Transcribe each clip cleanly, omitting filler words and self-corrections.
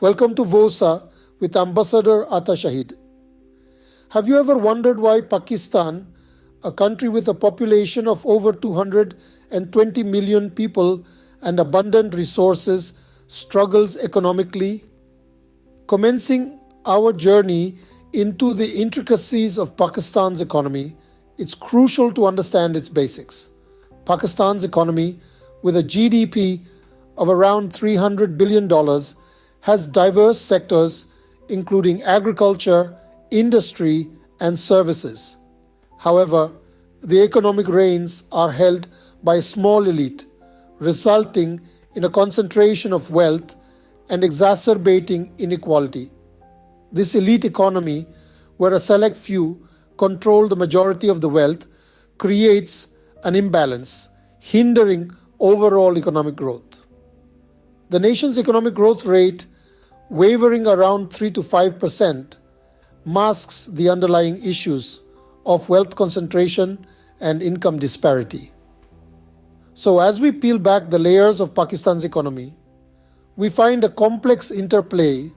Welcome to VOSA with Ambassador Ata Shahid. Have you ever wondered why Pakistan, a country with a population of over 220 million people and abundant resources, struggles economically? Commencing our journey into the intricacies of Pakistan's economy, it's crucial to understand its basics. Pakistan's economy, with a GDP of around $300 billion, has diverse sectors including agriculture, industry, and services. However, the economic reins are held by a small elite, resulting in a concentration of wealth and exacerbating inequality. This elite economy, where a select few control the majority of the wealth, creates an imbalance, hindering overall economic growth. The nation's economic growth rate, wavering around 3 to 5%, masks the underlying issues of wealth concentration and income disparity. So, as we peel back the layers of Pakistan's economy, we find a complex interplay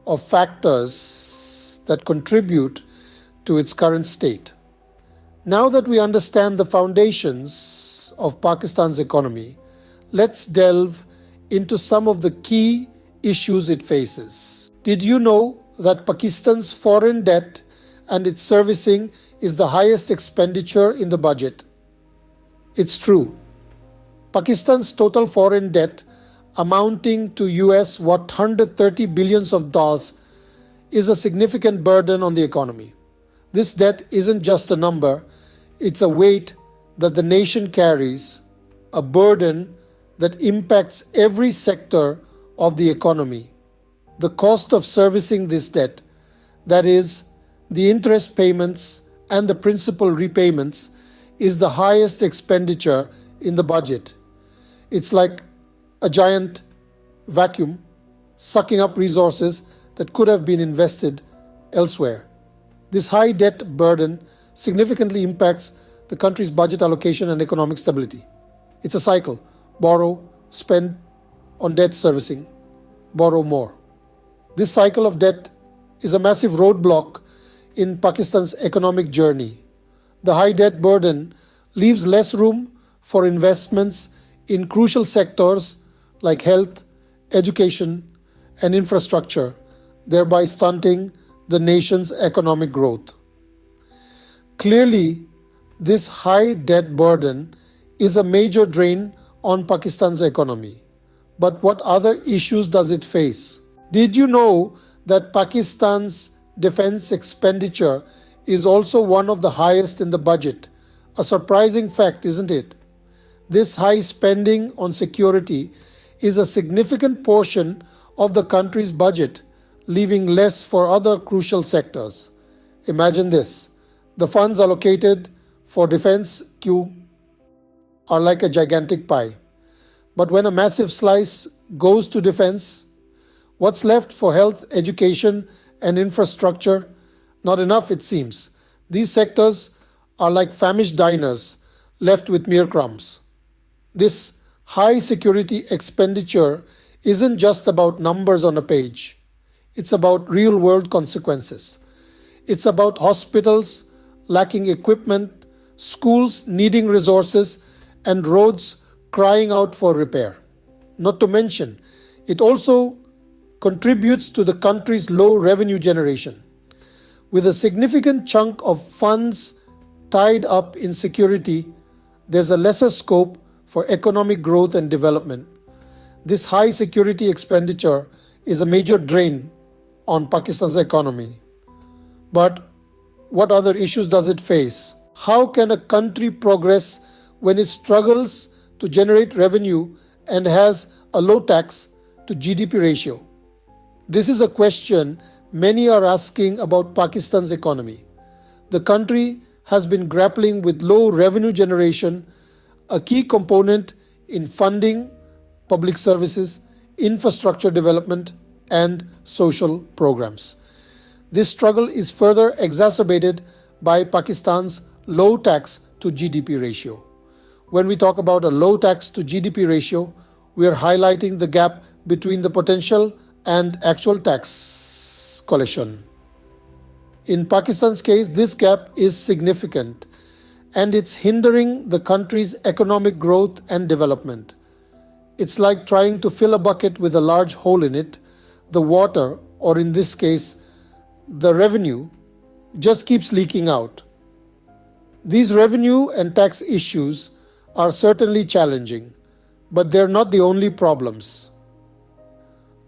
of factors that contribute to its current state. Now that we understand the foundations of Pakistan's economy, let's delve into some of the key issues it faces. Did you know that Pakistan's foreign debt and its servicing is the highest expenditure in the budget? It's true. Pakistan's total foreign debt, amounting to US $130 billion is a significant burden on the economy. This debt isn't just a number, it's a weight that the nation carries, a burden that impacts every sector of the economy. The cost of servicing this debt, that is, the interest payments and the principal repayments, is the highest expenditure in the budget. It's like a giant vacuum sucking up resources that could have been invested elsewhere. This high debt burden significantly impacts the country's budget allocation and economic stability. It's a cycle: borrow, spend on debt servicing, borrow more. This cycle of debt is a massive roadblock in Pakistan's economic journey. The high debt burden leaves less room for investments in crucial sectors like health, education, and infrastructure, thereby stunting the nation's economic growth. Clearly, this high debt burden is a major drain on Pakistan's economy. But what other issues does it face? Did you know that Pakistan's defense expenditure is also one of the highest in the budget? A surprising fact, isn't it? This high spending on security is a significant portion of the country's budget, leaving less for other crucial sectors. Imagine this: the funds allocated for defense are like a gigantic pie. But when a massive slice goes to defense, what's left for health, education, and infrastructure? Not enough, it seems. These sectors are like famished diners, left with mere crumbs. This high security expenditure isn't just about numbers on a page. It's about real world consequences. It's about hospitals lacking equipment, schools needing resources, and roads crying out for repair. Not to mention, it also contributes to the country's low revenue generation. With a significant chunk of funds tied up in security, there's a lesser scope for economic growth and development. This high security expenditure is a major drain on Pakistan's economy. But what other issues does it face? How can a country progress when it struggles to generate revenue and has a low tax to GDP ratio? This is a question many are asking about Pakistan's economy. The country has been grappling with low revenue generation, a key component in funding public services, infrastructure development, and social programs. This struggle is further exacerbated by Pakistan's low tax to GDP ratio. When we talk about a low tax to GDP ratio, we are highlighting the gap between the potential and actual tax collection. In Pakistan's case, this gap is significant and it's hindering the country's economic growth and development. It's like trying to fill a bucket with a large hole in it. The water, or in this case, the revenue, just keeps leaking out. These revenue and tax issues are certainly challenging, but they're not the only problems.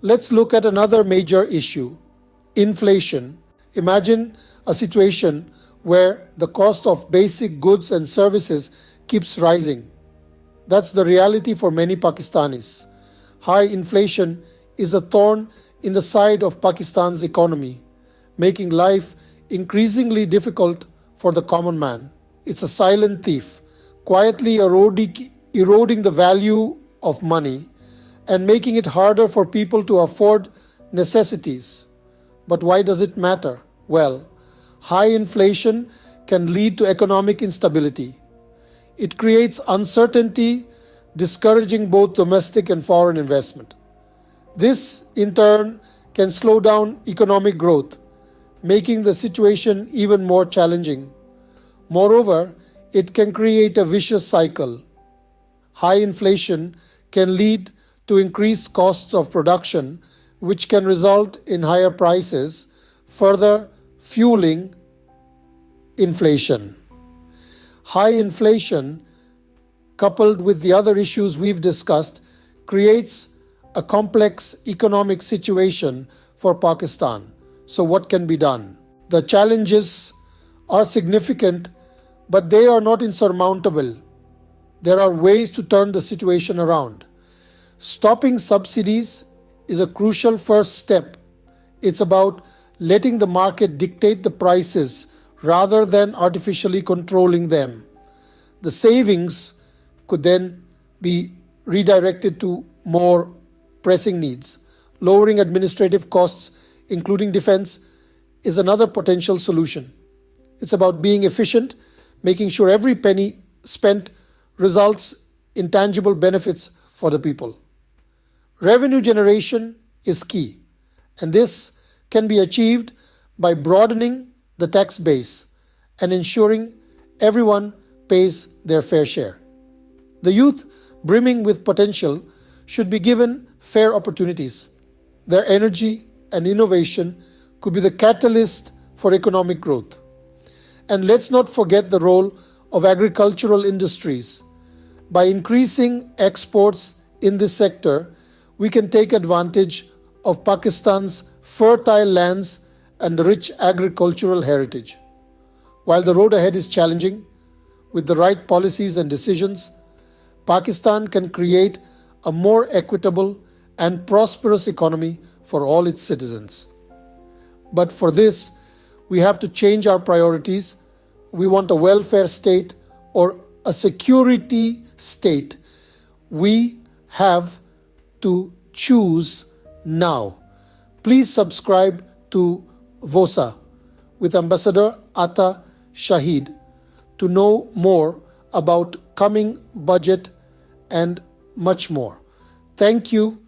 Let's look at another major issue: inflation. Imagine a situation where the cost of basic goods and services keeps rising. That's the reality for many Pakistanis. High inflation is a thorn in the side of Pakistan's economy, making life increasingly difficult for the common man. It's a silent thief, quietly eroding the value of money and making it harder for people to afford necessities. But why does it matter? Well, high inflation can lead to economic instability. It creates uncertainty, discouraging both domestic and foreign investment. This, in turn, can slow down economic growth, making the situation even more challenging. Moreover, it can create a vicious cycle. High inflation can lead to increased costs of production, which can result in higher prices, further fueling inflation. High inflation, coupled with the other issues we've discussed, creates a complex economic situation for Pakistan. So, what can be done? The challenges are significant, but they are not insurmountable. There are ways to turn the situation around. Stopping subsidies is a crucial first step. It's about letting the market dictate the prices rather than artificially controlling them. The savings could then be redirected to more pressing needs. Lowering administrative costs, including defense, is another potential solution. It's about being efficient, making sure every penny spent results in tangible benefits for the people. Revenue generation is key, and this can be achieved by broadening the tax base and ensuring everyone pays their fair share. The youth, brimming with potential, should be given fair opportunities. Their energy and innovation could be the catalyst for economic growth. And let's not forget the role of agricultural industries. By increasing exports in this sector, we can take advantage of Pakistan's fertile lands and rich agricultural heritage. While the road ahead is challenging, with the right policies and decisions, Pakistan can create a more equitable and prosperous economy for all its citizens. But for this, we have to change our priorities. We want a welfare state or a security state. We have to choose now. Please subscribe to VOSA with Ambassador Ata Shahid to know more about coming budget and much more. Thank you.